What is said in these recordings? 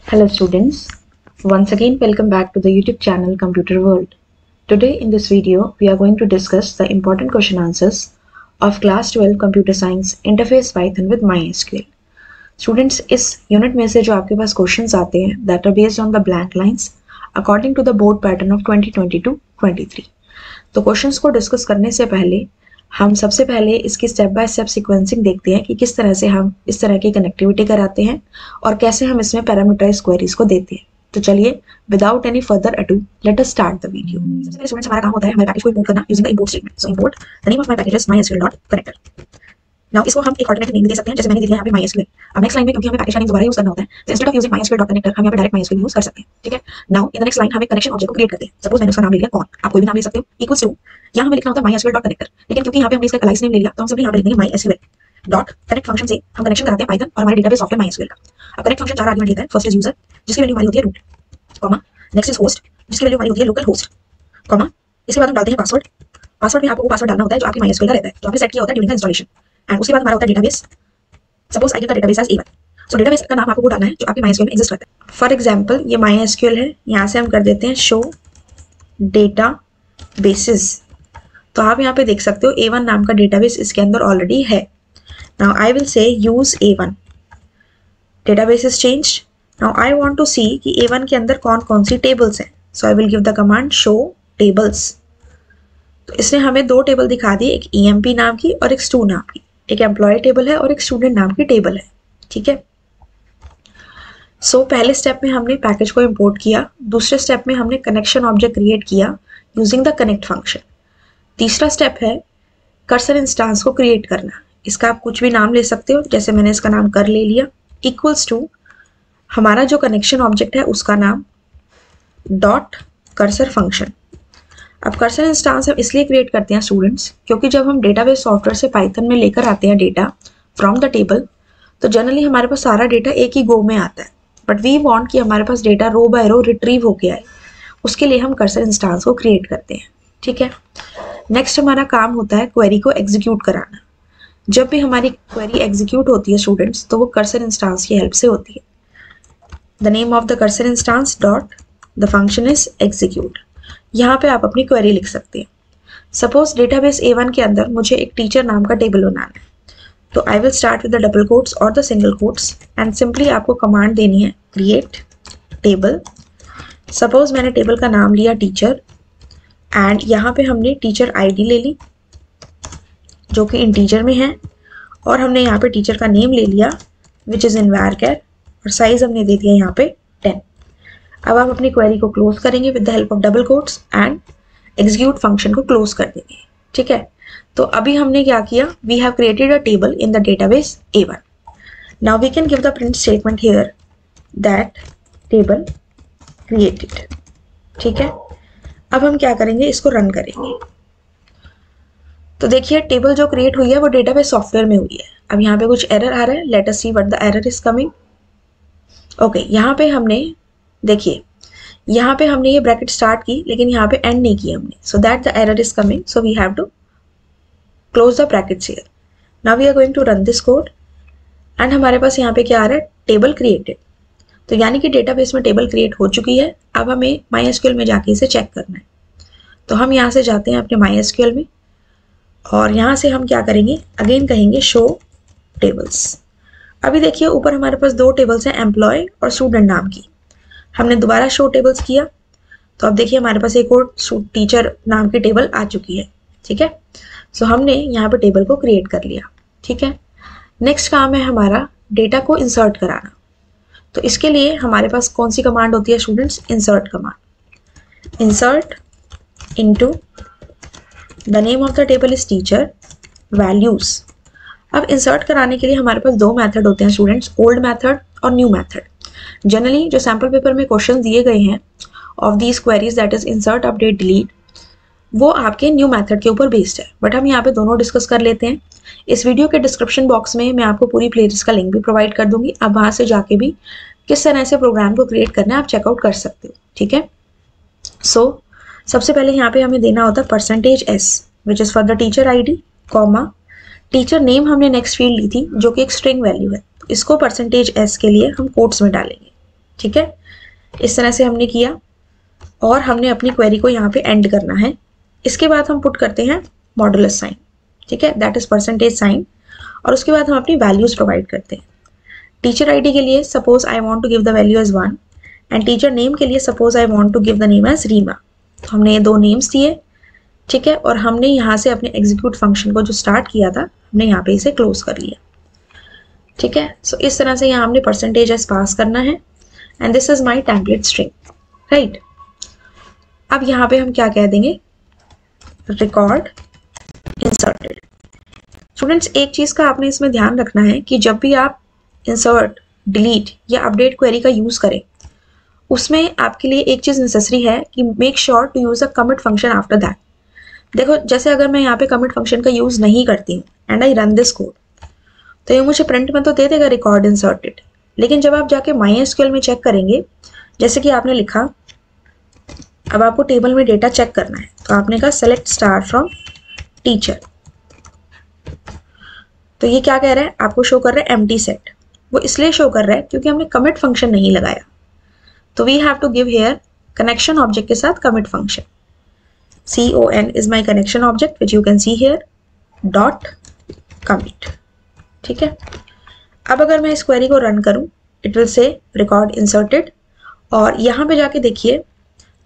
Hello students, once again welcome back to the YouTube channel Computer World. Today in this video we are going to discuss the important question answers of class 12 Computer Science Interface Python with MySQL. Students, इस unit में से जो आपके पास questions आते हैं that are based on the blank lines according to the board pattern of 2022-23. तो questions को discuss करने से पहले हम सबसे पहले इसकी स्टेप बाय स्टेप सीक्वेंसिंग देखते हैं कि किस तरह से हम इस तरह की कनेक्टिविटी कराते हैं और कैसे हम इसमें पैरामीटराइज्ड क्वेरीज को देते हैं। तो चलिए without any further ado let us start the video. सबसे पहले स्टूडेंट्स हमारा काम होता है हमारे पैकेज को इंपोर्ट करना using the import statement. So import the name of my package is mysql.connector। Now इसको हम एक ऑल्टरनेटिव नेम दे सकते हैं, जैसे मैंने दिया यहाँ पे MySQL। अब नेक्स्ट लाइन में क्योंकि हमें पैकेज का नेम दोबारा यूज करना होता है तो इंस्टेड ऑफ यूजिंग mysql.connector हम यहाँ पे डायरेक्ट MySQL यूज कर सकते हैं। ठीक है, now in the next line हम एक कनेक्शन ऑब्जेक्ट को क्रिएट करते हैं। सपोज मैंने उसका नाम ले लिया कौन, आप कोई भी नाम ले सकते हो, इक्वल्स टू यहाँ हमें लिखना होता है mysql.connector, लेकिन क्योंकि यहाँ पे हमने इसका अलाइस नेम ले लिया तो हम सिंपली यहाँ पे लिखेंगे mysql.connect फंक्शन से हम कनेक्शन कराते हैं पाइथन और हमारे डेटाबेस सॉफ्टवेयर MySQL का। अब कनेक्ट फंक्शन चार आर्गुमेंट लेता है। फर्स्ट इज यूजर जिसकी वैल्यू हमारी होती है root, comma next is host जिसकी वैल्यू हमारी होती है लोकल होस्ट, कॉमा इसके बाद हम डालते हैं पासवर्ड। पासवर्ड में आपको वो पासवर्ड डालना होता है जो आपकी MySQL का रहता है, जो आपने सेट किया होता है ड्यूरिंग द इंस्टॉलेशन। एंड उसके बाद हमारा होता है database. Suppose I give the database as A1, so database का नाम आपको वो डालना है जो आपके MySQL में एग्जिस्ट करता है। फॉर एग्जांपल ये MySQL है, यहाँ से हम कर देते हैं शो डेटा बेसिस। तो आप यहाँ पे देख सकते हो A1 नाम का डेटाबेस इसके अंदर ऑलरेडी है। Now I will say use A1, database is changed. Now I want to see कि A1 के अंदर कौन कौन सी टेबल्स हैं, so I will give the command show tables. तो इसने हमें दो टेबल दिखा दी, एक EMP नाम की और एक स्टू नाम की। एक एम्प्लॉय टेबल है और एक स्टूडेंट नाम की टेबल है। ठीक है, सो पहले स्टेप में हमने पैकेज को इंपोर्ट किया, दूसरे स्टेप में हमने कनेक्शन ऑब्जेक्ट क्रिएट किया यूजिंग द कनेक्ट फंक्शन। तीसरा स्टेप है कर्सर इंस्टांस को क्रिएट करना। इसका आप कुछ भी नाम ले सकते हो, जैसे मैंने इसका नाम कर ले लिया, इक्वल्स टू हमारा जो कनेक्शन ऑब्जेक्ट है उसका नाम डॉट कर्सर फंक्शन। अब कर्सर इंस्टांस हम इसलिए क्रिएट करते हैं स्टूडेंट्स क्योंकि जब हम डेटाबेस सॉफ्टवेयर से पाइथन में लेकर आते हैं डेटा फ्रॉम द टेबल तो जनरली हमारे पास सारा डेटा एक ही गो में आता है, बट वी वांट कि हमारे पास डेटा रो बाय रो रिट्रीव होके आए। उसके लिए हम कर्सर इंस्टांस को क्रिएट करते हैं। ठीक है, नेक्स्ट हमारा काम होता है क्वेरी को एग्जीक्यूट कराना। जब भी हमारी क्वेरी एग्जीक्यूट होती है स्टूडेंट्स तो वो कर्सर इंस्टांस की हेल्प से होती है। The name of the cursor instance dot the function is execute. यहाँ पे आप अपनी क्वेरी लिख सकते हैं। सपोज डेटाबेस A1 के अंदर मुझे एक टीचर नाम का टेबल बनाना है, तो I will start with the double quotes और the single quotes and simply आपको कमांड देनी है क्रिएट टेबल। सपोज मैंने टेबल का नाम लिया टीचर एंड यहाँ पे हमने टीचर ID ले ली जो कि इंटीजर में है और हमने यहाँ पे टीचर का नेम ले लिया विच इज इन varchar और साइज हमने दे दिया यहाँ पे 10। अब आप अपनी क्वेरी को क्लोज करेंगे with the help of double quotes and execute function को क्लोज कर देंगे। ठीक है, तो अभी हमने क्या किया, we have created a table in the database A1। Now we can give the print statement here that table created. ठीक है, अब हम क्या करेंगे, इसको रन करेंगे। तो देखिए टेबल जो क्रिएट हुई है वो डेटाबेस सॉफ्टवेयर में हुई है। अब यहाँ पे कुछ एरर आ रहा है, let us see what the error is coming. Okay, यहाँ पे हमने देखिए यहाँ पे हमने ये ब्रैकेट स्टार्ट की लेकिन यहाँ पे एंड नहीं की हमने, so that the error is coming, so we have to close the brackets here. Now we are going to run this code and हमारे पास यहाँ पे क्या आ रहा है, टेबल क्रिएटेड। तो यानी कि डेटाबेस में टेबल क्रिएट हो चुकी है। अब हमें MySQL में जाके इसे चेक करना है। तो हम यहाँ से जाते हैं अपने MySQL में और यहाँ से हम क्या करेंगे, अगेन कहेंगे शो टेबल्स। अभी देखिए ऊपर हमारे पास दो टेबल्स हैं, एम्प्लॉय और स्टूडेंट नाम की। हमने दोबारा शो टेबल्स किया तो अब देखिए हमारे पास एक और टीचर नाम की टेबल आ चुकी है। ठीक है, सो हमने यहाँ पे टेबल को क्रिएट कर लिया। ठीक है, नेक्स्ट काम है हमारा डेटा को इंसर्ट कराना। तो इसके लिए हमारे पास कौन सी कमांड होती है students, insert command. Insert into the name of the table is teacher values. अब इंसर्ट कराने के लिए हमारे पास दो मेथड होते हैं स्टूडेंट्स, ओल्ड मेथड और न्यू मेथड। जनरली जो सैम्पल पेपर में क्वेश्चन दिए गए हैं of these queries that is insert update delete, वो आपके न्यू मेथड के ऊपर बेस्ड है, बट हम यहाँ पे दोनों डिस्कस कर लेते हैं। इस वीडियो के डिस्क्रिप्शन बॉक्स में मैं आपको पूरी प्लेलिस्ट का लिंक भी प्रोवाइड कर दूंगी, आप वहाँ से जाके भी किस तरह से प्रोग्राम को क्रिएट करना है आप चेकआउट कर सकते हो। ठीक है, सो सबसे पहले यहाँ पे हमें देना होता है %s which is for the teacher ID, comma teacher name हमने नेक्स्ट फील्ड ली थी जो कि एक स्ट्रिंग वैल्यू है, तो इसको %s के लिए हम कोट्स में डालेंगे। ठीक है, इस तरह से हमने किया और हमने अपनी क्वेरी को यहाँ पे एंड करना है। इसके बाद हम पुट करते हैं मॉडुलस साइन, ठीक है, दैट इज परसेंटेज साइन, और उसके बाद हम अपनी वैल्यूज प्रोवाइड करते हैं। टीचर आईडी के लिए suppose I want to give the value as 1 and teacher name के लिए suppose I want to give the name as Reema. तो हमने ये दो नेम्स दिए, ठीक है, और हमने यहाँ से अपने एग्जीक्यूट फंक्शन को जो स्टार्ट किया था हमने यहाँ पे इसे क्लोज कर लिया, ठीक है। सो इस तरह से यहाँ हमने परसेंटेज एज पास करना है and this is my template string, right. अब यहाँ पे हम क्या कह देंगे, रिकॉर्ड इंसर्टेड। स्टूडेंट्स एक चीज का आपने इसमें ध्यान रखना है कि जब भी आप इंसर्ट, डिलीट या अपडेट क्वेरी का यूज करें उसमें आपके लिए एक चीज नेसेसरी है कि make sure to use a commit function after that. देखो जैसे अगर मैं यहाँ पे कमिट फंक्शन का यूज नहीं करती हूँ and I run this code, तो ये मुझे प्रिंट में तो दे देगा रिकॉर्ड इंसर्टेड, लेकिन जब आप जाके MySQL में चेक करेंगे, जैसे कि आपने लिखा, अब आपको टेबल में डेटा चेक करना है, तो आपने कहा सेलेक्ट स्टार फ्रॉम टीचर, तो ये क्या कह रहा है, आपको शो कर रहा है एम्प्टी सेट। वो इसलिए शो कर रहा है क्योंकि हमने कमिट फंक्शन नहीं लगाया, तो we have to give here connection object के साथ commit function. con is my connection object which you can see here dot commit, ठीक है। अब अगर मैं इस क्वेरी को रन करूं, it will say record inserted, और यहाँ पे जाके देखिए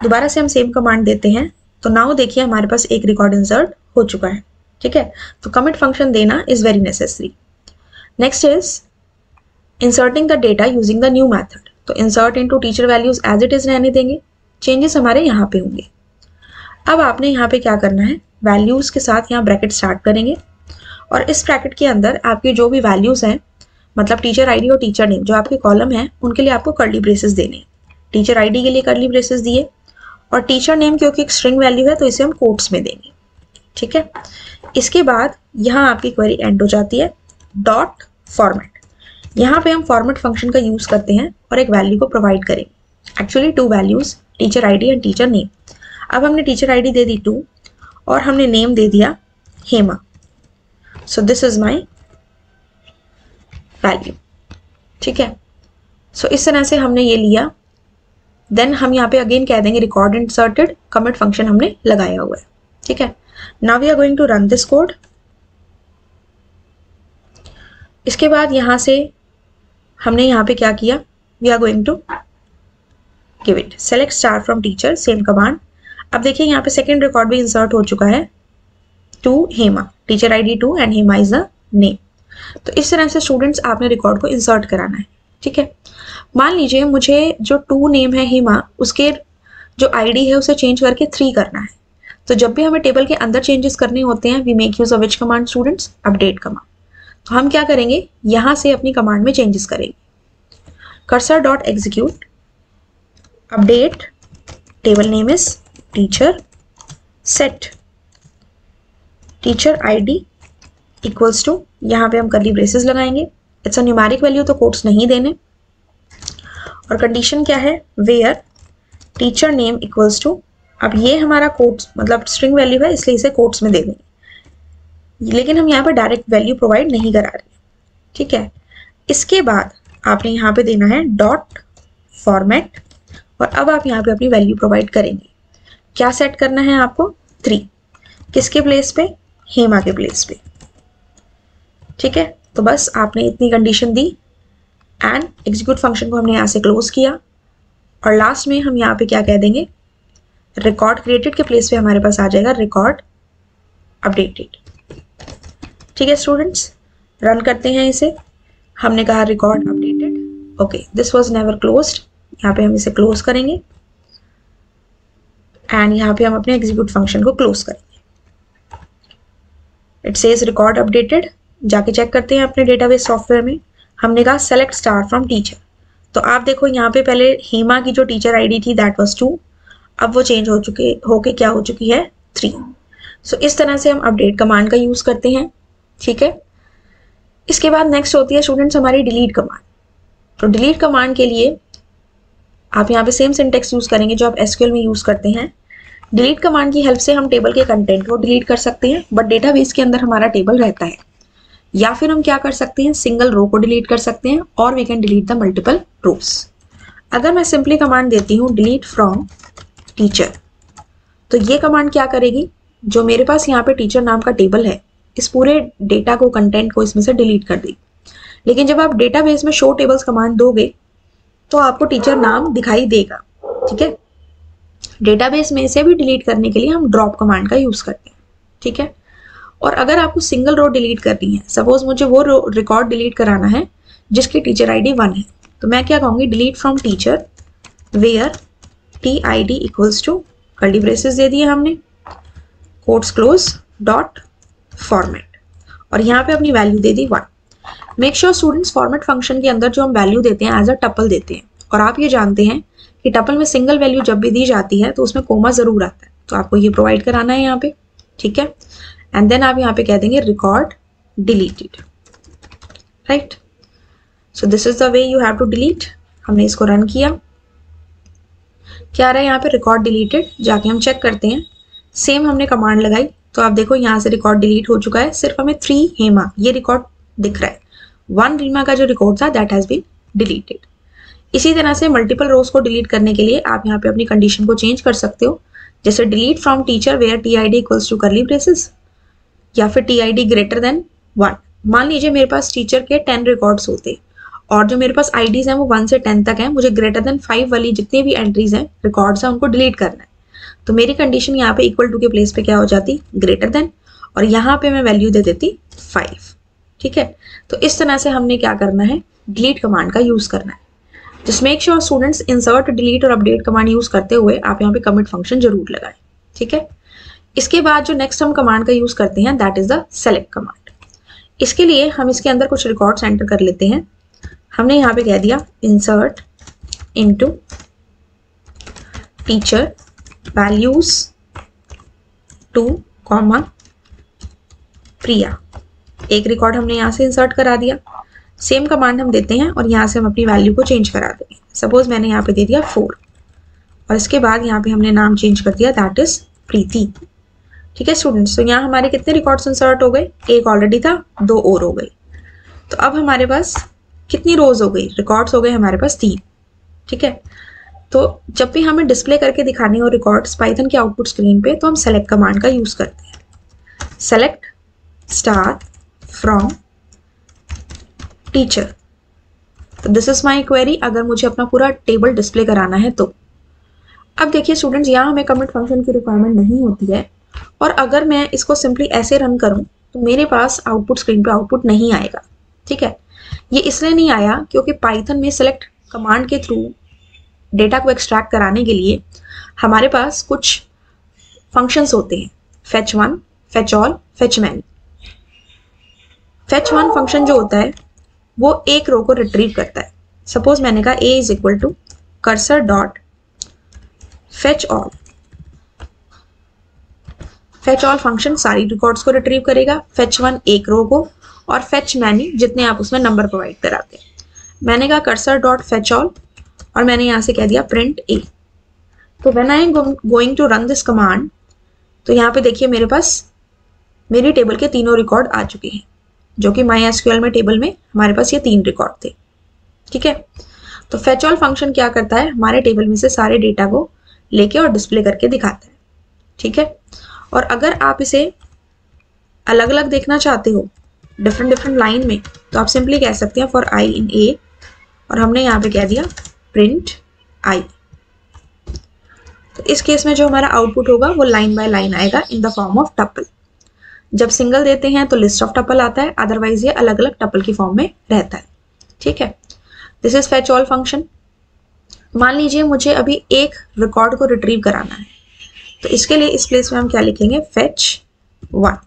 दोबारा से हम सेम कमांड देते हैं, तो नाउ देखिए हमारे पास एक रिकॉर्ड इंसर्ट हो चुका है, ठीक है। तो कमिट फंक्शन देना is very necessary. Next is inserting the data using the new method. तो insert into teacher values as it is रहने देंगे, चेंजेस हमारे यहाँ पे होंगे। अब आपने यहाँ पे क्या करना है, वैल्यूज के साथ यहाँ ब्रैकेट स्टार्ट करेंगे और इस ब्रैकेट के अंदर आपके जो भी वैल्यूज हैं, मतलब टीचर आईडी और टीचर नेम जो आपके कॉलम है, उनके लिए आपको कर्ली ब्रेसेस देने हैं। टीचर आईडी के लिए कर्ली ब्रेसेस दिए और टीचर नेम क्योंकि एक स्ट्रिंग वैल्यू है तो इसे हम कोट्स में देंगे, ठीक है। इसके बाद यहाँ आपकी क्वेरी एंड हो जाती है। डॉट फॉर्मेट, यहाँ पे हम फॉर्मेट फंक्शन का यूज करते हैं और एक वैल्यू को प्रोवाइड करेंगे, actually to values, teacher ID and teacher name. अब हमने टीचर आईडी दे दी 2 और हमने नेम दे दिया हेमा, सो दिस इज माई वैल्यू, ठीक है। सो इस तरह से हमने ये लिया, देन हम यहाँ पे अगेन कह देंगे रिकॉर्ड इंसर्टेड, कमिट फंक्शन हमने लगाया हुआ है, ठीक है। Now we are going to run this code. इसके बाद यहाँ से हमने यहाँ पे क्या किया, we are going to give it select star from teacher, same command. अब देखिए यहाँ पे सेकेंड रिकॉर्ड भी इंसर्ट हो चुका है two Hema, teacher ID 2 and Hema is the name. तो इस तरह से स्टूडेंट्स आपने रिकॉर्ड को इंसर्ट कराना है, ठीक है। मान लीजिए मुझे जो 2 नेम है हेमा, उसके जो आईडी है उसे चेंज करके 3 करना है, तो जब भी हमें टेबल के अंदर चेंजेस करने होते हैं we make use of which command students, update command. तो हम क्या करेंगे, यहाँ से अपनी कमांड में चेंजेस करेंगे। Cursor dot execute update table name is teacher, set teacher ID equals to, यहाँ पे हम कर्ली ब्रेसेस लगाएंगे, इट्स अ न्यूमेरिक वैल्यू तो कोट्स नहीं देने, और कंडीशन क्या है, where teacher name equals to, अब ये हमारा कोट्स मतलब स्ट्रिंग वैल्यू है इसलिए इसे कोट्स में दे देंगे, लेकिन हम यहाँ पे डायरेक्ट वैल्यू प्रोवाइड नहीं करा रहे, ठीक है। इसके बाद आपने यहाँ पे देना है डॉट फॉर्मेट, और अब आप यहाँ पे अपनी वैल्यू प्रोवाइड करेंगे। क्या सेट करना है आपको, 3, किसके प्लेस पे, हेमा के प्लेस पे, ठीक है। तो बस आपने इतनी condition the and execute function को हमने यहाँ से क्लोज किया, और लास्ट में हम यहाँ पे क्या कह देंगे, रिकॉर्ड क्रिएटेड के प्लेस पे हमारे पास आ जाएगा रिकॉर्ड अपडेटेड, ठीक है। स्टूडेंट्स रन करते हैं इसे, हमने कहा record updated, okay this was never closed, यहाँ पे हम इसे क्लोज करेंगे एंड यहाँ पे हम अपने एग्जीक्यूट फंक्शन को क्लोज करेंगे। इट सेज रिकॉर्ड अपडेटेड, जाके चेक करते हैं अपने डेटाबेस सॉफ्टवेयर में, हमने कहा सेलेक्ट स्टार फ्रॉम टीचर, तो आप देखो यहाँ पे पहले हेमा की जो टीचर आईडी थी दैट वाज 2, अब वो चेंज होके क्या हो चुकी है 3। सो इस तरह से हम अपडेट कमांड का यूज करते हैं, ठीक है। इसके बाद नेक्स्ट होती है स्टूडेंट्स हमारी डिलीट कमांड। तो डिलीट कमांड के लिए आप यहाँ पे सेम सिंटेक्स यूज करेंगे जो आप एसक्यूएल में यूज करते हैं। डिलीट कमांड की हेल्प से हम टेबल के कंटेंट को डिलीट कर सकते हैं, बट डेटाबेस के अंदर हमारा टेबल रहता है, या फिर हम क्या कर सकते हैं, सिंगल रो को डिलीट कर सकते हैं, और we can delete the multiple rows. अगर मैं सिंपली कमांड देती हूँ डिलीट फ्रॉम टीचर, तो ये कमांड क्या करेगी, जो मेरे पास यहाँ पे टीचर नाम का टेबल है, इस पूरे डेटा को, कंटेंट को इसमें से डिलीट कर देगी। लेकिन जब आप डेटाबेस में शो टेबल्स कमांड दोगे तो आपको टीचर नाम दिखाई देगा। ठीक है, डेटाबेस में से भी डिलीट करने के लिए हम ड्रॉप कमांड का यूज करते हैं। ठीक है, और अगर आपको सिंगल रो डिलीट करनी है, सपोज मुझे वो रिकॉर्ड डिलीट कराना है जिसकी टीचर आईडी 1 है, तो मैं क्या कहूँगी, delete from teacher where TID equals to, curly braces दे दिए हमने, कोट्स क्लोज, डॉट फॉर्मेट, और यहाँ पे अपनी वैल्यू दे दी 1। Make sure students, format function के अंदर जो हम वैल्यू देते हैं एज अ टपल देते हैं, और आप ये जानते हैं कि टपल में सिंगल वैल्यू जब भी दी जाती है तो उसमें कोमा जरूर आता है, तो आपको ये प्रोवाइड कराना है यहाँ पे। ठीक है, एंड देन आप यहाँ पे कह देंगे record deleted, right. So this is the way you have to delete. हमने इसको रन किया, क्या आ रहा है यहाँ पे, रिकॉर्ड डिलीटेड। जाके हम चेक करते हैं, सेम हमने कमांड लगाई तो आप देखो यहाँ से रिकॉर्ड डिलीट हो चुका है। सिर्फ हमें 3 हेमा ये रिकॉर्ड दिख रहा है, 1 रीमा का जो रिकॉर्ड था दैट हैज बीन डिलीटेड। इसी तरह से मल्टीपल रोज को डिलीट करने के लिए आप यहाँ पे अपनी कंडीशन को चेंज कर सकते हो, जैसे delete from teacher where TID equals to curly braces, या फिर TID ग्रेटर देन 1। मान लीजिए मेरे पास टीचर के 10 रिकॉर्ड्स होते और जो मेरे पास आईडीज हैं वो 1 से 10 तक हैं, मुझे ग्रेटर देन 5 वाली जितनी भी एंट्रीज हैं, रिकॉर्ड्स हैं, उनको डिलीट करना है। तो मेरी कंडीशन यहाँ पे इक्वल टू के प्लेस पे क्या हो जाती, ग्रेटर देन, और यहाँ पे मैं वैल्यू दे देती 5। ठीक है, तो इस तरह से हमने क्या करना है, डिलीट कमांड का यूज करना है। Just make sure students, insert, delete और अपडेट कमांड यूज करते हुए आप यहाँ पे कमिट फंक्शन जरूर लगाएं। ठीक है, इसके बाद जो नेक्स्ट हम कमांड का यूज करते हैं that is the select command. इसके लिए हम इसके अंदर कुछ रिकॉर्ड्स एंटर कर लेते हैं। हमने यहाँ पे कह दिया इंसर्ट इनटू टीचर वैल्यूज 2, प्रिया। एक रिकॉर्ड हमने यहाँ से इंसर्ट करा दिया। सेम कमांड हम देते हैं और यहाँ से हम अपनी वैल्यू को चेंज करा देंगे। सपोज मैंने यहाँ पे दे दिया 4 और इसके बाद यहाँ पे हमने नाम चेंज कर दिया दैट इज प्रीति। ठीक है स्टूडेंट्स, तो यहाँ हमारे कितने रिकॉर्ड्स इंसर्ट हो गए, एक ऑलरेडी था, 2 और हो गए। तो अब हमारे पास कितनी रोज हो गई, रिकॉर्ड्स हो गए हमारे पास 3। ठीक है, तो जब भी हमें डिस्प्ले करके दिखाने हो रिकॉर्ड्स पाइथन के आउटपुट स्क्रीन पे, तो हम सेलेक्ट कमांड का यूज करते हैं। सेलेक्ट स्टार फ्रॉम टीचर, तो दिस इज माई क्वेरी। अगर मुझे अपना पूरा टेबल डिस्प्ले कराना है तो अब देखिए स्टूडेंट्स, यहाँ हमें कमिट फंक्शन की रिक्वायरमेंट नहीं होती है, और अगर मैं इसको सिंपली ऐसे रन करूं तो मेरे पास आउटपुट स्क्रीन पे आउटपुट नहीं आएगा। ठीक है, ये इसलिए नहीं आया क्योंकि पाइथन में सेलेक्ट कमांड के थ्रू डेटा को एक्सट्रैक्ट कराने के लिए हमारे पास कुछ फंक्शंस होते हैं, fetch 1, fetch all, fetch many। fetch 1 function जो होता है वो एक रो को रिट्रीव करता है। सपोज मैंने कहा a is equal to cursor dot fetch all। fetch all function सारी रिकॉर्ड्स को रिट्रीव करेगा, fetch 1 एक रो को, और fetch many जितने आप उसमें नंबर प्रोवाइड कराते हैं। मैंने कहा कर्सर डॉट fetch all और मैंने यहाँ से कह दिया प्रिंट a। तो when I am going to run this command, तो यहाँ पे देखिए मेरे पास मेरी टेबल के तीनों रिकॉर्ड आ चुके हैं, जो कि MySQL में टेबल में हमारे पास ये 3 रिकॉर्ड थे। ठीक है, तो fetch all फंक्शन क्या करता है, हमारे टेबल में से सारे डेटा को लेके और डिस्प्ले करके दिखाता है। ठीक है, और अगर आप इसे अलग अलग देखना चाहते हो डिफरेंट लाइन में, तो आप सिंपली कह सकते हैं फॉर i इन a, और हमने यहाँ पे कह दिया प्रिंट i। तो इस केस में जो हमारा आउटपुट होगा वो लाइन बाय लाइन आएगा in the form of tuple. जब सिंगल देते हैं तो लिस्ट ऑफ टपल आता है, अदरवाइज ये अलग अलग टपल की फॉर्म में रहता है। ठीक है, this is fetch all function. मान लीजिए मुझे अभी एक रिकॉर्ड को रिट्रीव कराना है, तो इसके लिए इस प्लेस में हम क्या लिखेंगे, fetch 1।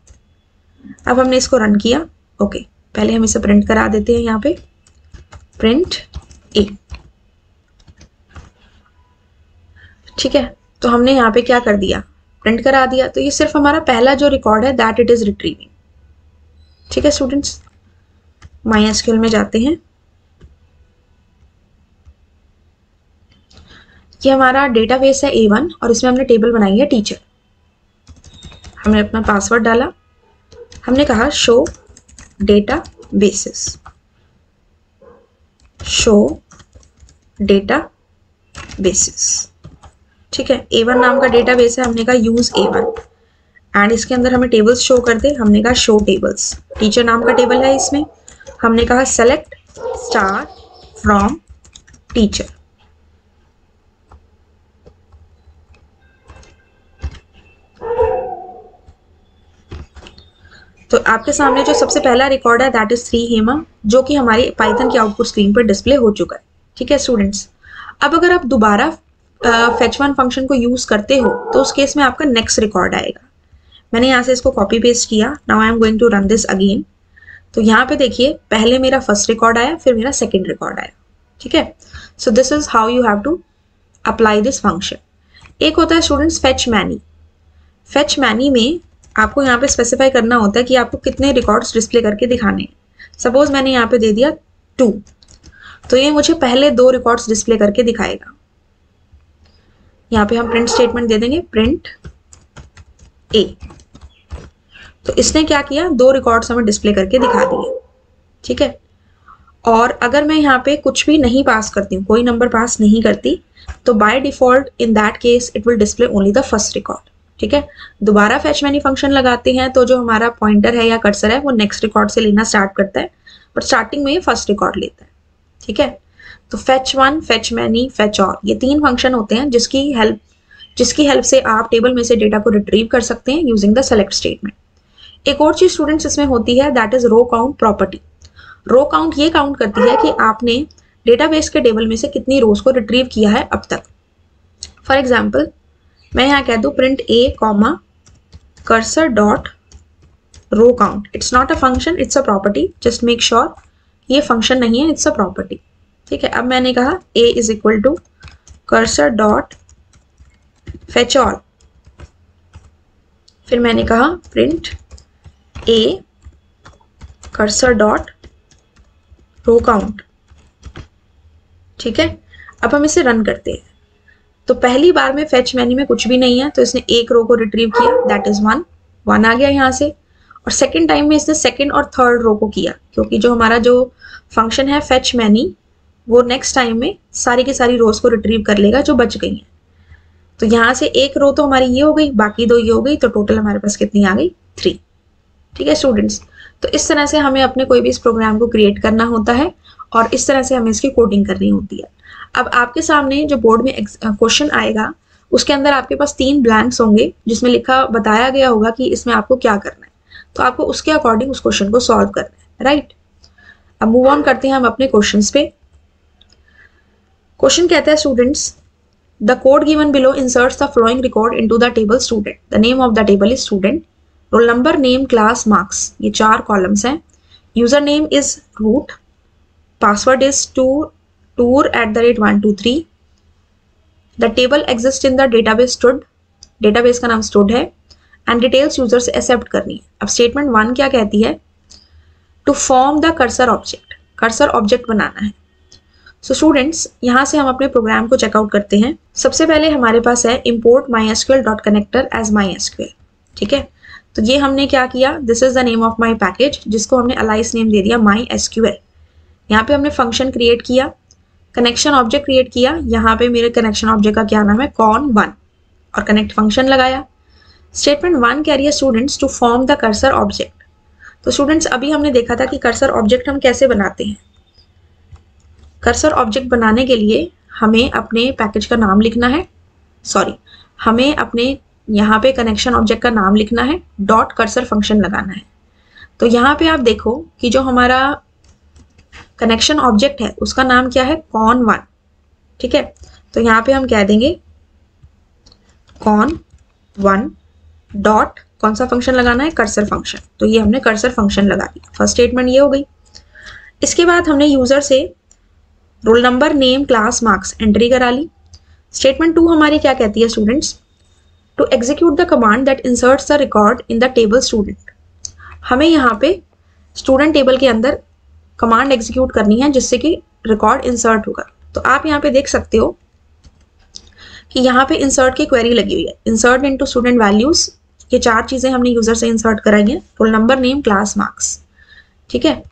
अब हमने इसको रन किया, ओके, पहले हम इसे प्रिंट करा देते हैं, यहाँ पे प्रिंट a। ठीक है, तो हमने यहाँ पे क्या कर दिया, प्रिंट करा दिया। तो ये सिर्फ हमारा पहला जो रिकॉर्ड है दैट इट इज रिट्रीविंग। ठीक है स्टूडेंट्स, MySQL में जाते हैं। ये हमारा डेटाबेस है A1 और इसमें हमने टेबल बनाई है टीचर। हमने अपना पासवर्ड डाला, हमने कहा show data basis, show data basis. ठीक है, A1 नाम का डेटाबेस है, हमने कहा यूज A1 एंड इसके अंदर हमें टेबल्स शो कर दे, हमने कहा शो टेबल्स। टीचर नाम का टेबल है इसमें, हमने कहा सेलेक्ट स्टार फ्रॉम टीचर। तो आपके सामने जो सबसे पहला रिकॉर्ड है दैट इज 3 हेमा, जो कि हमारी पाइथन की आउटपुट स्क्रीन पर डिस्प्ले हो चुका है। ठीक है स्टूडेंट्स, अब अगर आप दोबारा फेच वन फंक्शन को यूज करते हो तो उस केस में आपका नेक्स्ट रिकॉर्ड आएगा। मैंने यहाँ से इसको कॉपी पेस्ट किया, now I am going to run this again. तो यहाँ पे देखिए पहले मेरा फर्स्ट रिकॉर्ड आया, फिर मेरा सेकेंड रिकॉर्ड आया। ठीक है, so this is how you have to apply this function. एक होता है students fetch many. Fetch many में आपको यहाँ पे स्पेसिफाई करना होता है कि आपको कितने रिकॉर्ड्स डिस्प्ले करके दिखाने हैं। सपोज मैंने यहाँ पे दे दिया 2, तो ये मुझे पहले 2 रिकॉर्ड्स डिस्प्ले करके दिखाएगा। यहाँ पे हम प्रिंट स्टेटमेंट दे देंगे, प्रिंट A। तो इसने क्या किया, 2 रिकॉर्ड्स हमें डिस्प्ले करके दिखा दिए। ठीक है, और अगर मैं यहाँ पे कुछ भी नहीं पास करती हूँ, कोई नंबर पास नहीं करती, तो by default in that case it will display only the first record. ठीक है, दोबारा फेच मैनी फंक्शन लगाते हैं तो जो हमारा पॉइंटर है या कर्सर है वो नेक्स्ट रिकॉर्ड से लेना स्टार्ट करता है, बट स्टार्टिंग में ये फर्स्ट रिकॉर्ड लेता है। ठीक है, तो fetch one, fetch many, fetch all, ये 3 फंक्शन होते हैं जिसकी हेल्प से आप टेबल में से डेटा को रिट्रीव कर सकते हैं यूजिंग द सेलेक्ट स्टेटमेंट। एक और चीज स्टूडेंट्स इसमें होती है that is row count property. Row count ये काउंट करती है कि आपने डेटाबेस के टेबल में से कितनी रोज को रिट्रीव किया है अब तक। फॉर एग्जाम्पल मैं यहाँ कह दूँ print A comma cursor dot row count. It's not a function, it's a property, just make sure ये फंक्शन नहीं है, इट्स अ प्रॉपर्टी। ठीक है, अब मैंने कहा A is equal to cursor dot fetch all, फिर मैंने कहा print A cursor dot row count. ठीक है, अब हम इसे रन करते हैं। तो पहली बार में फेच मैनी में कुछ भी नहीं है, तो इसने एक रो को रिट्रीव किया, दैट इज 1 आ गया यहाँ से। और सेकंड टाइम में इसने सेकंड और थर्ड रो को किया, क्योंकि जो हमारा जो फंक्शन है फेच मैनी वो नेक्स्ट टाइम में सारी की सारी रोज को रिट्रीव कर लेगा जो बच गई हैं। तो यहाँ से एक रो तो हमारी ये हो गई, बाकी 2 ये हो गई, तो टोटल हमारे पास कितनी आ गई, 3। ठीक है स्टूडेंट्स, तो इस तरह से हमें अपने कोई भी इस प्रोग्राम को क्रिएट करना होता है और इस तरह से हमें इसकी कोडिंग करनी होती है। अब आपके सामने जो बोर्ड में क्वेश्चन आएगा उसके अंदर आपके पास 3 ब्लैंक्स होंगे जिसमें बताया गया होगा कि इसमें आपको क्या करना है, तो आपको उसके अकॉर्डिंग उस क्वेश्चन को सॉल्व करना है, राइट। अब मूव ऑन करते हैं हम अपने क्वेश्चंस पे। क्वेश्चन कहता है students the code given below inserts the following record into the table student. The name of the table is student, roll number, name, class, marks, ये 4 कॉलम्स हैं। User name is root, password is tour@123। The table exist in the database stud, database का नाम stud है, and details user से accept करनी है। अब statement 1 क्या कहती है, to form the cursor object, cursor object बनाना है। सो स्टूडेंट्स यहाँ से हम अपने प्रोग्राम को चेकआउट करते हैं। सबसे पहले हमारे पास है import mysql.connector as mysql। ठीक है, तो ये हमने क्या किया, this is the name of my package, जिसको हमने अलाइस नेम दे दिया mysql। यहाँ पे हमने फंक्शन क्रिएट किया, कनेक्शन ऑब्जेक्ट क्रिएट किया, यहाँ पे मेरे कनेक्शन ऑब्जेक्ट का क्या नाम है, con1, और कनेक्ट फंक्शन लगाया। स्टेटमेंट 1 कह रही है students to form the cursor object. तो स्टूडेंट्स अभी हमने देखा था कि कर्सर ऑब्जेक्ट हम कैसे बनाते हैं। कर्सर ऑब्जेक्ट बनाने के लिए हमें अपने पैकेज का नाम लिखना है, हमें अपने यहाँ पे कनेक्शन ऑब्जेक्ट का नाम लिखना है, डॉट कर्सर फंक्शन लगाना है। तो यहाँ पे आप देखो कि जो हमारा कनेक्शन ऑब्जेक्ट है उसका नाम क्या है, con1। ठीक है, तो यहाँ पे हम कह देंगे con1 डॉट कौन सा फंक्शन लगाना है, कर्सर फंक्शन। तो ये हमने कर्सर फंक्शन लगा दिया, फर्स्ट स्टेटमेंट ये हो गई। इसके बाद हमने यूजर से roll number, name, class, marks entry करा ली। स्टेटमेंट 2 हमारी क्या कहती है students, to execute the command that inserts the record in the table student. हमें यहाँ पे स्टूडेंट टेबल के अंदर कमांड एग्जीक्यूट करनी है जिससे कि रिकॉर्ड इंसर्ट होगा। तो आप यहाँ पे देख सकते हो कि यहाँ पे इंसर्ट की क्वेरी लगी हुई है, इंसर्ट इनटू स्टूडेंट वैल्यूज। ये 4 चीजें हमने यूजर से इंसर्ट कराई हैं, role number, name, class, marks. ठीक है,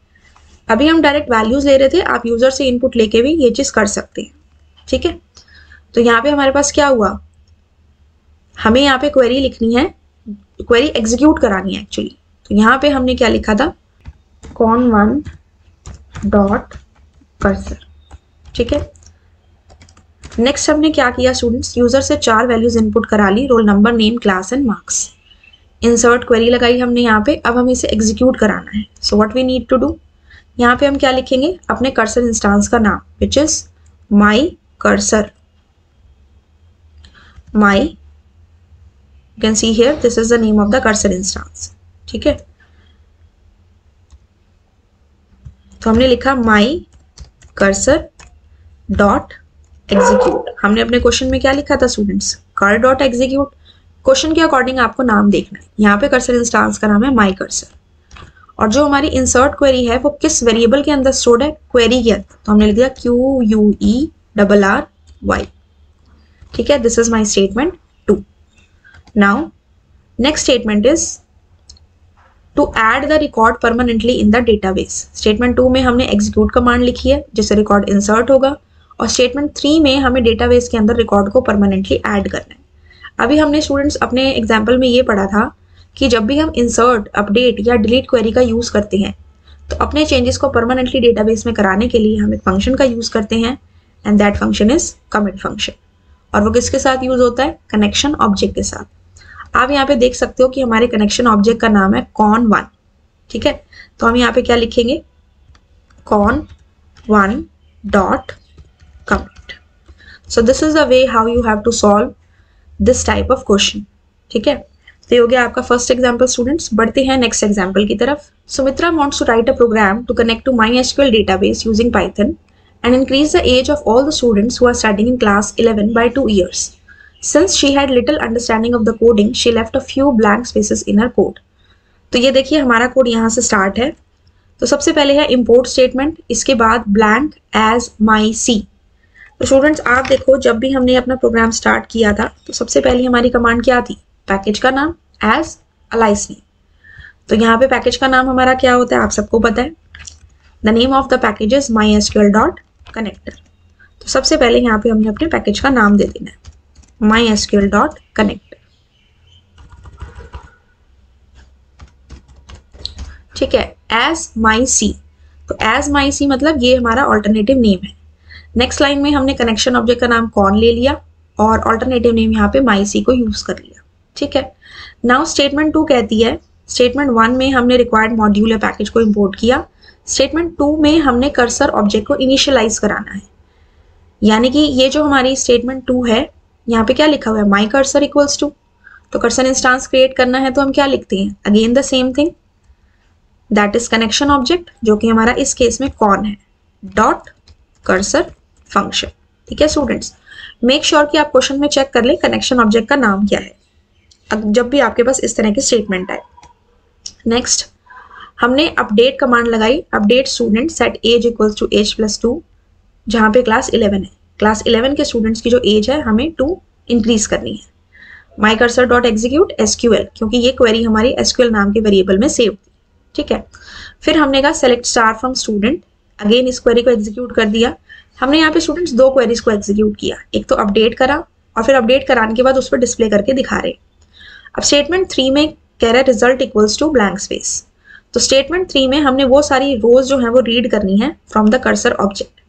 अभी हम डायरेक्ट वैल्यूज ले रहे थे, आप यूजर से इनपुट लेके भी ये चीज कर सकते हैं। ठीक है, तो यहाँ पे हमारे पास क्या हुआ, हमें यहाँ पे क्वेरी लिखनी है, क्वेरी एग्जीक्यूट करानी है एक्चुअली। तो यहाँ पे हमने क्या लिखा था, con1 डॉट कर्सर। ठीक है, नेक्स्ट हमने क्या किया स्टूडेंट्स, यूजर से 4 वैल्यूज इनपुट करा ली, roll number, name, class and marks. Insert query लगाई हमने यहाँ पे, अब हमें इसे एग्जीक्यूट कराना है। So what we need to do, यहाँ पे हम क्या लिखेंगे, अपने कर्सर इंस्टांस का नाम which is my cursor, my, you can see here this is the name of the cursor instance. ठीक है, तो हमने लिखा माई कर्सर डॉट एग्जीक्यूट। हमने अपने क्वेश्चन में क्या लिखा था स्टूडेंट्स, कर डॉट एग्जीक्यूट। क्वेश्चन के अकॉर्डिंग आपको नाम देखना है, यहाँ पे कर्सर इंस्टांस का नाम है माई कर्सर, और जो हमारी इंसर्ट क्वेरी है वो किस वेरिएबल के अंदर स्टोर्ड है, क्वेरी के अंदर। तो हमने लिख दिया QUERRY। ठीक है, this is my statement 2। Now next statement is to add the record permanently in the database. Statement 2 में हमने एग्जीक्यूट कमांड लिखी है जिससे रिकॉर्ड इंसर्ट होगा, और स्टेटमेंट 3 में हमें डेटाबेस के अंदर रिकॉर्ड को परमानेंटली ऐड करना है। अभी हमने स्टूडेंट्स अपने एग्जाम्पल में ये पढ़ा था कि जब भी हम इंसर्ट, अपडेट या डिलीट क्वेरी का यूज करते हैं तो अपने चेंजेस को परमानेंटली डेटाबेस में कराने के लिए हम एक फंक्शन का यूज करते हैं, and that function is commit function. और वो किसके साथ यूज होता है, कनेक्शन ऑब्जेक्ट के साथ। आप यहाँ पे देख सकते हो कि हमारे कनेक्शन ऑब्जेक्ट का नाम है con1। ठीक है, तो हम यहाँ पे क्या लिखेंगे, con1 dot commit। So this is the way how you have to solve this type of question। ठीक है, तो ये हो गया आपका फर्स्ट एग्जाम्पल स्टूडेंट्स। बढ़ते हैं नेक्स्ट एग्जाम्पल की तरफ। Sumitra wants to write a program to connect to MySQL database using Python and increase the age of all the students who are studying in class 11 by 2 years. Since she had little understanding of the coding, she left a few blank spaces in her code। तो ये देखिए हमारा code यहाँ से start है। तो सबसे पहले है import स्टेटमेंट, इसके बाद blank as my c। तो स्टूडेंट्स आप देखो, जब भी हमने अपना प्रोग्राम स्टार्ट किया था तो सबसे पहले हमारी कमांड क्या थी, पैकेज का नाम एज अलाइस नेम। तो यहाँ पे पैकेज का नाम हमारा क्या होता है आप सबको पता है, the name of the package is MySQL dot connector. तो सबसे पहले यहाँ पे हमने अपने पैकेज का नाम दे देना है MySQL डॉट कनेक्टर। ठीक है, एज माई सी। तो एज माई सी मतलब ये हमारा ऑल्टरनेटिव नेम है। नेक्स्ट लाइन में हमने कनेक्शन ऑब्जेक्ट का नाम कॉन ले लिया और ऑल्टरनेटिव नेम यहाँ पे माई सी को यूज कर लिया। ठीक है, नाउ स्टेटमेंट 2 कहती है, स्टेटमेंट 1 में हमने रिक्वायर्ड मॉड्यूल या पैकेज को इंपोर्ट किया, स्टेटमेंट 2 में हमने कर्सर ऑब्जेक्ट को इनिशियलाइज कराना है। यानी कि ये जो हमारी स्टेटमेंट 2 है, यहाँ पे क्या लिखा हुआ है, माई कर्सर इक्वल्स टू। तो कर्सर इंस्टांस क्रिएट करना है तो हम क्या लिखते हैं, again the same thing, that is connection object, जो कि हमारा इस केस में कौन है, डॉट कर्सर फंक्शन। ठीक है स्टूडेंट्स, मेक श्योर कि आप क्वेश्चन में चेक कर ले कनेक्शन ऑब्जेक्ट का नाम क्या है जब भी आपके पास इस तरह की स्टेटमेंट आए। नेक्स्ट हमने अपडेट कमांड लगाई, update student set age equals to age plus 2, जहाँ पे क्लास 11 है। क्लास 11 के स्टूडेंट्स की जो एज है हमें 2 इंक्रीज करनी है। My cursor dot execute SQL, क्योंकि ये क्वेरी हमारी SQL नाम के वेरिएबल में सेव थी। ठीक है, फिर हमने कहा select star from student, again इस क्वेरी को एग्जीक्यूट कर दिया। हमने यहाँ पे स्टूडेंट्स 2 क्वेरीज को एग्जीक्यूट किया, एक तो अपडेट करा और फिर अपडेट कराने के बाद उस पर डिस्प्ले करके दिखा रहे। अब स्टेटमेंट 3 में कह रहा है result equals to blank space. तो स्टेटमेंट 3 में हमने वो सारी रोज जो है वो रीड करनी है फ्रॉम द कर्सर ऑब्जेक्ट।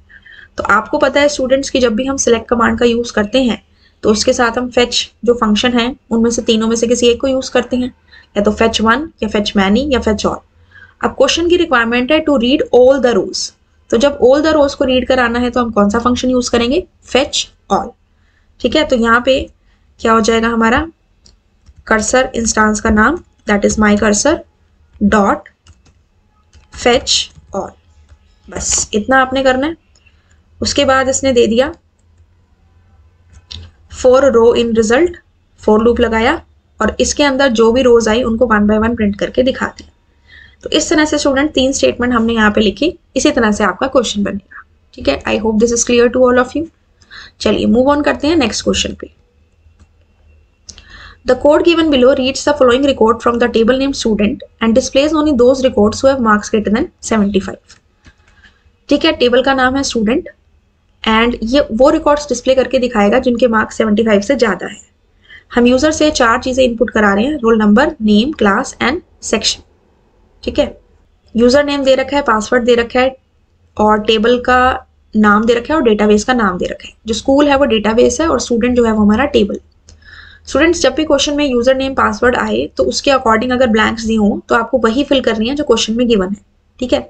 तो आपको पता है स्टूडेंट्स की जब भी हम सिलेक्ट कमांड का यूज करते हैं तो उसके साथ हम फेच जो फंक्शन है उनमें से तीनों में से किसी एक को यूज करते हैं, या तो फेच 1 या फेच मैनी या फेच ऑल। अब क्वेश्चन की रिक्वायरमेंट है टू रीड ऑल द रोज, तो जब ऑल द रोज को रीड कराना है तो हम कौन सा फंक्शन यूज करेंगे, फेच ऑल। ठीक है, तो यहाँ पे क्या हो जाएगा हमारा कर्सर इंस्टांस का नाम, that is my cursor dot fetch all. बस इतना आपने करना है। उसके बाद इसने दे दिया for row in result, for loop लगाया और इसके अंदर जो भी रोज आई उनको 1 by 1 प्रिंट करके दिखा दिया। तो इस तरह से स्टूडेंट 3 स्टेटमेंट हमने यहाँ पे लिखी, इसी तरह से आपका क्वेश्चन बनेगा। ठीक है, I hope this is clear to all of you. चलिए मूव ऑन करते हैं नेक्स्ट क्वेश्चन पे। The code given below reads the following record from the table name student and displays only those records who have marks greater than 75। ठीक है, table का नाम है student and ये वो रिकॉर्ड्स डिस्प्ले करके दिखाएगा जिनके मार्क्स 75 से ज़्यादा है। हम यूज़र से 4 चीज़ें इनपुट करा रहे हैं, role number, name, class and section. ठीक है, यूज़र नेम दे रखा है, पासवर्ड दे रखा है और टेबल का नाम दे रखा है और डेटाबेस का नाम दे रखा है। जो स्कूल है वो डेटाबेस है और स्टूडेंट जो है वो हमारा टेबल। स्टूडेंट्स, जब भी क्वेश्चन में यूज़र नेम पासवर्ड आए तो उसके अकॉर्डिंग अगर ब्लैंक्स दी हों तो आपको वही फिल करनी है जो क्वेश्चन में गिवन है। ठीक है,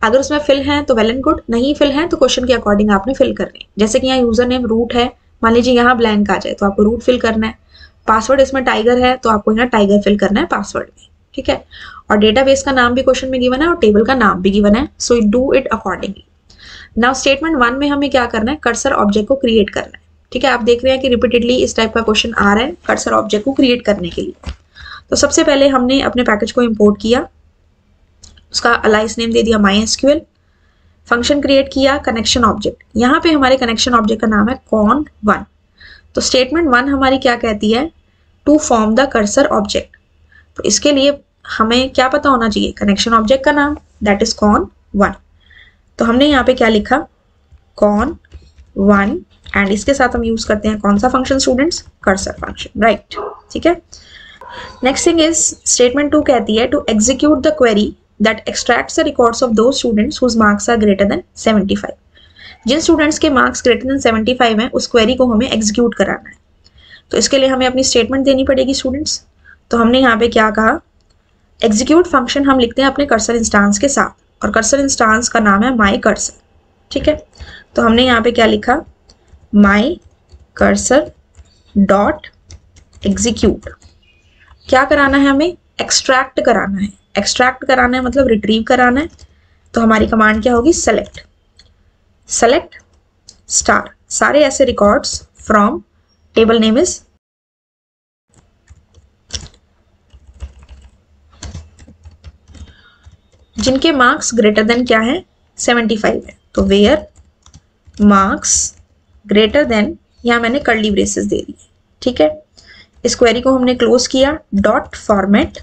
अगर उसमें फिल है तो वेल एंड गुड, नहीं फिल है तो क्वेश्चन के अकॉर्डिंग आपने फिल करनी है। जैसे कि यहाँ यूज़र नेम रूट है, मान लीजिए यहाँ ब्लैंक आ जाए तो आपको रूट फिल करना है। पासवर्ड इसमें टाइगर है तो आपको यहाँ टाइगर फिल करना है पासवर्ड में। ठीक है, और डेटाबेस का नाम भी क्वेश्चन में गिवन है और टेबल का नाम भी गिवन है, so do it accordingly. Now statement 1 में हमें क्या करना है, कर्सर ऑब्जेक्ट को क्रिएट करना है। ठीक है, आप देख रहे हैं कि रिपीटेडली इस टाइप का क्वेश्चन आ रहा है कर्सर ऑब्जेक्ट को क्रिएट करने के लिए। तो सबसे पहले हमने अपने पैकेज को इंपोर्ट किया, उसका अलाइस नेम दे दिया MySQL, फंक्शन क्रिएट किया कनेक्शन ऑब्जेक्ट। यहाँ पे हमारे कनेक्शन ऑब्जेक्ट का नाम है con1। तो स्टेटमेंट 1 हमारी क्या कहती है, to form the cursor object. तो इसके लिए हमें क्या पता होना चाहिए, कनेक्शन ऑब्जेक्ट का नाम, दैट इज con1। तो हमने यहाँ पे क्या लिखा, con1, एंड इसके साथ हम यूज करते हैं कौन सा function students, cursor function, right. ठीक है, नेक्स्ट थिंग इज स्टेटमेंट 2 कहती है to execute the query that extracts the records of those students whose marks are greater than 75। जिन स्टूडेंट्स के मार्क्स ग्रेटर देन 75 हैं उस क्वेरी को हमें एग्जीक्यूट कराना है। तो इसके लिए हमें अपनी स्टेटमेंट देनी पड़ेगी स्टूडेंट्स। तो हमने यहाँ पे क्या कहा, एग्जीक्यूट फंक्शन हम लिखते हैं अपने कर्सर इंस्टांस के साथ, और कर्सर इंस्टांस का नाम है माई कर्सर। ठीक है, तो हमने यहाँ पे क्या लिखा, माई कर्सर डॉट एग्जीक्यूट। क्या कराना है हमें, एक्सट्रैक्ट कराना है। एक्सट्रैक्ट कराना है मतलब रिट्रीव कराना है। तो हमारी कमांड क्या होगी, सेलेक्ट स्टार सारे ऐसे records from table name is जिनके मार्क्स ग्रेटर देन क्या है, 75 है। तो वेयर मार्क्स ग्रेटर देन, यहाँ मैंने कर्ली ब्रेसेस दे दी। ठीक है, इस क्वेरी को हमने क्लोज किया, डॉट फॉर्मेट,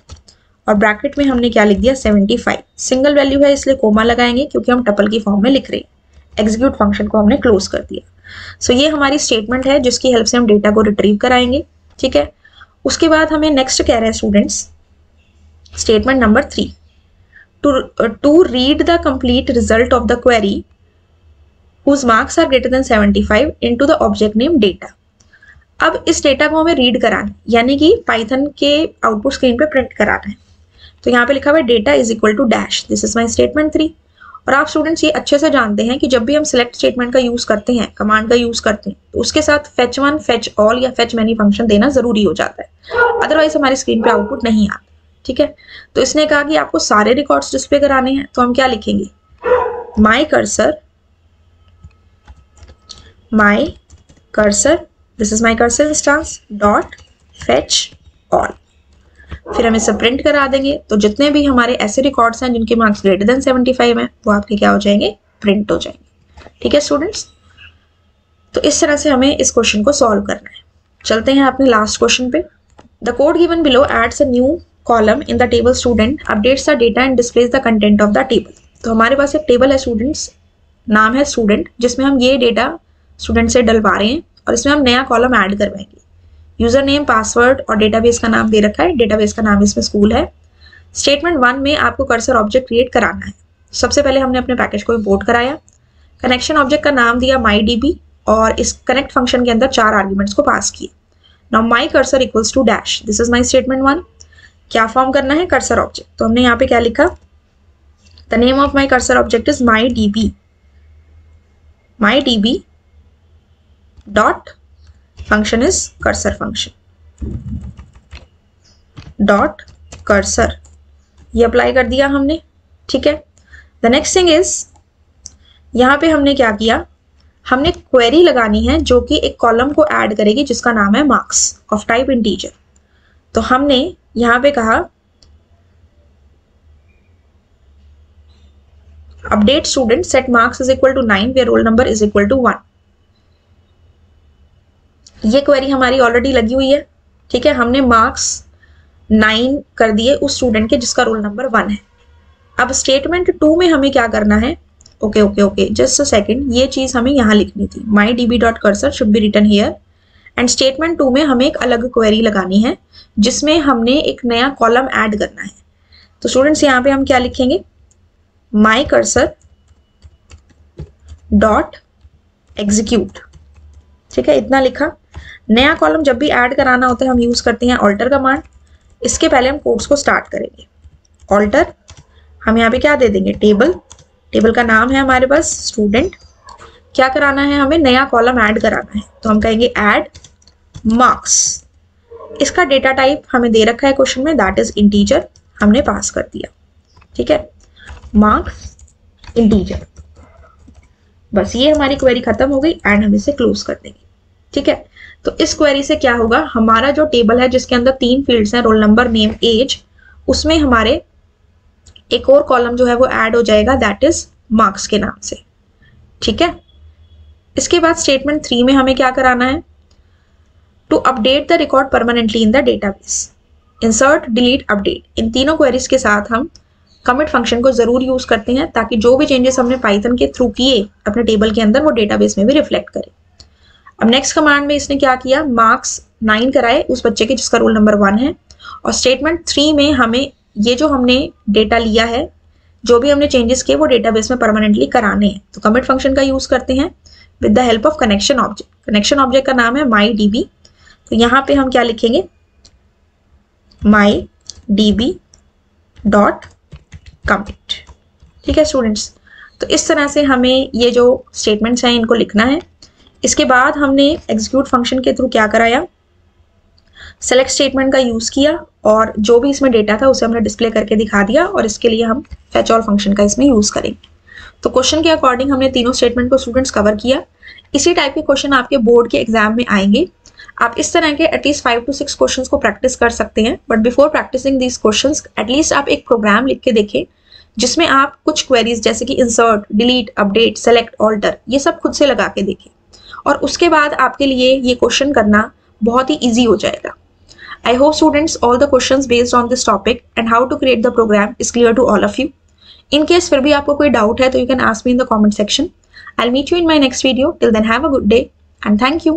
और ब्रैकेट में हमने क्या लिख दिया, 75। सिंगल वैल्यू है इसलिए कोमा लगाएंगे क्योंकि हम टपल की फॉर्म में लिख रहे हैं। एग्जीक्यूट फंक्शन को हमने क्लोज कर दिया। सो ये हमारी स्टेटमेंट है जिसकी हेल्प से हम डेटा को रिट्रीव कराएंगे। ठीक है, उसके बाद हमें नेक्स्ट कह रहे हैं students, statement number 3, to read the complete result of the query whose marks are greater than 75 into the object name data। अब इस डेटा को हमें रीड कराना, यानी कि पाइथन के आउटपुट स्क्रीन पे प्रिंट कराना है। तो यहाँ पे लिखा हुआ है data is equal to dash, this is my statement 3। और आप स्टूडेंट्स ये अच्छे से जानते हैं कि जब भी हम सिलेक्ट स्टेटमेंट का यूज करते हैं, कमांड का यूज करते हैं, तो उसके साथ fetch 1, fetch all या fetch many फंक्शन देना जरूरी हो जाता है, अदरवाइज हमारी स्क्रीन पे आउटपुट नहीं आता। ठीक है, तो इसने कहा कि आपको सारे रिकॉर्ड्स डिस्प्ले कराने हैं, तो हम क्या लिखेंगे, my cursor this is my cursor instance dot fetch all. फिर हम इसे प्रिंट करा देंगे। तो जितने भी हमारे ऐसे रिकॉर्ड्स हैं जिनके मार्क्स ग्रेटर देन 75 हैं वो आपके क्या हो जाएंगे, प्रिंट हो जाएंगे। ठीक है स्टूडेंट्स, तो इस तरह से हमें इस क्वेश्चन को सॉल्व करना है। चलते हैं अपने लास्ट क्वेश्चन पे। The code given below adds a new column in the table student, updates the data and displays the content of the table. तो हमारे पास एक टेबल है स्टूडेंट्स, नाम है स्टूडेंट, जिसमें हम ये डेटा स्टूडेंट से डलवा रहे हैं और इसमें हम नया कॉलम ऐड करवाएंगे। यूजर नेम, पासवर्ड और डेटाबेस का नाम दे रखा है, डेटाबेस का नाम इसमें स्कूल है। स्टेटमेंट 1 में आपको कर्सर ऑब्जेक्ट क्रिएट कराना है। सबसे पहले हमने अपने पैकेज को इंपोर्ट कराया, कनेक्शन ऑब्जेक्ट का नाम दिया MyDB और इस कनेक्ट फंक्शन के अंदर 4 आर्ग्यूमेंट्स को पास किए। Now my cursor equals to dash, this is my statement 1। क्या फॉर्म करना है, कर्सर ऑब्जेक्ट। तो हमने यहाँ पे क्या लिखा, the name of my cursor object is MyDB dot function is cursor function dot cursor, ये अप्लाई कर दिया हमने। ठीक है, द नेक्स्ट थिंग इज यहाँ पे हमने क्या किया, हमने क्वेरी लगानी है जो कि एक कॉलम को ऐड करेगी जिसका नाम है मार्क्स ऑफ टाइप इंटीजर। तो हमने यहाँ पे कहा update student set marks is equal to 9 where roll number is equal to 1। ये क्वेरी हमारी ऑलरेडी लगी हुई है। ठीक है, हमने मार्क्स 9 कर दिए उस स्टूडेंट के जिसका रोल नंबर 1 है। अब स्टेटमेंट 2 में हमें क्या करना है, okay okay okay, just a second, ये चीज हमें यहाँ लिखनी थी, my D B dot cursor should be written here. And statement 2 में हमें एक अलग क्वेरी लगानी है जिसमें हमने एक नया कॉलम ऐड करना है। तो स्टूडेंट्स यहाँ पे हम क्या लिखेंगे, माई कर्सर डॉट एग्जीक्यूट। ठीक है, इतना लिखा। नया कॉलम जब भी ऐड कराना होता है हम यूज करते हैं ऑल्टर कमांड। इसके पहले हम कोड्स को स्टार्ट करेंगे। ऑल्टर, हम यहाँ पे क्या दे देंगे, टेबल। टेबल का नाम है हमारे पास स्टूडेंट। क्या कराना है, हमें नया कॉलम ऐड कराना है, तो हम कहेंगे ऐड मार्क्स। इसका डेटा टाइप हमें दे रखा है क्वेश्चन में, दैट इज इंटीजर, हमने पास कर दिया। ठीक है, मार्क्स इंटीजर। बस ये हमारी क्वेरी खत्म हो गई एंड हम इसे क्लोज कर देंगे। ठीक है, तो इस क्वेरी से क्या होगा, हमारा जो टेबल है जिसके अंदर 3 फील्ड्स हैं, रोल नंबर, नेम, एज, उसमें हमारे एक और कॉलम जो है वो ऐड हो जाएगा, दैट इज मार्क्स के नाम से। ठीक है, इसके बाद स्टेटमेंट 3 में हमें क्या कराना है, to update the record permanently in the database. Insert, delete, update, इन तीनों क्वेरीज के साथ हम कमिट फंक्शन को जरूर यूज करते हैं ताकि जो भी चेंजेस हमने पाइथन के थ्रू किए अपने टेबल के अंदर वो डेटाबेस में भी रिफ्लेक्ट करे। अब नेक्स्ट कमांड में इसने क्या किया, मार्क्स 9 कराए उस बच्चे के जिसका रोल नंबर 1 है। और स्टेटमेंट 3 में हमें ये जो हमने डेटा लिया है, जो भी हमने चेंजेस किए वो डेटाबेस में परमानेंटली कराने हैं, तो कमिट फंक्शन का यूज करते हैं with the help of connection object. Connection object का नाम है माई डी बी। तो यहाँ पे हम क्या लिखेंगे, my D B dot commit. ठीक है स्टूडेंट्स, तो इस तरह से हमें ये जो स्टेटमेंट्स हैं इनको लिखना है। इसके बाद हमने एग्जीक्यूट फंक्शन के थ्रू क्या कराया, सेलेक्ट स्टेटमेंट का यूज किया और जो भी इसमें डेटा था उसे हमने डिस्प्ले करके दिखा दिया, और इसके लिए हम फेच ऑल फंक्शन का इसमें यूज करेंगे। तो क्वेश्चन के अकॉर्डिंग हमने तीनों स्टेटमेंट को स्टूडेंट्स कवर किया। इसी टाइप के क्वेश्चन आपके बोर्ड के एग्जाम में आएंगे। आप इस तरह के एटलीस्ट 5 to 6 क्वेश्चंस को प्रैक्टिस कर सकते हैं, but before practising these questions at least आप एक प्रोग्राम लिख के देखें जिसमें आप कुछ क्वेरीज जैसे कि insert, delete, update, select, alter, ये सब खुद से लगा के देखें, और उसके बाद आपके लिए ये क्वेश्चन करना बहुत ही ईजी हो जाएगा। I hope students all the questions based on this topic and how to create the program is clear to all of you. In case फिर भी आपको कोई डाउट है तो you can ask me in the comment section. I'll meet you in my next video. Till then have a good day and thank you.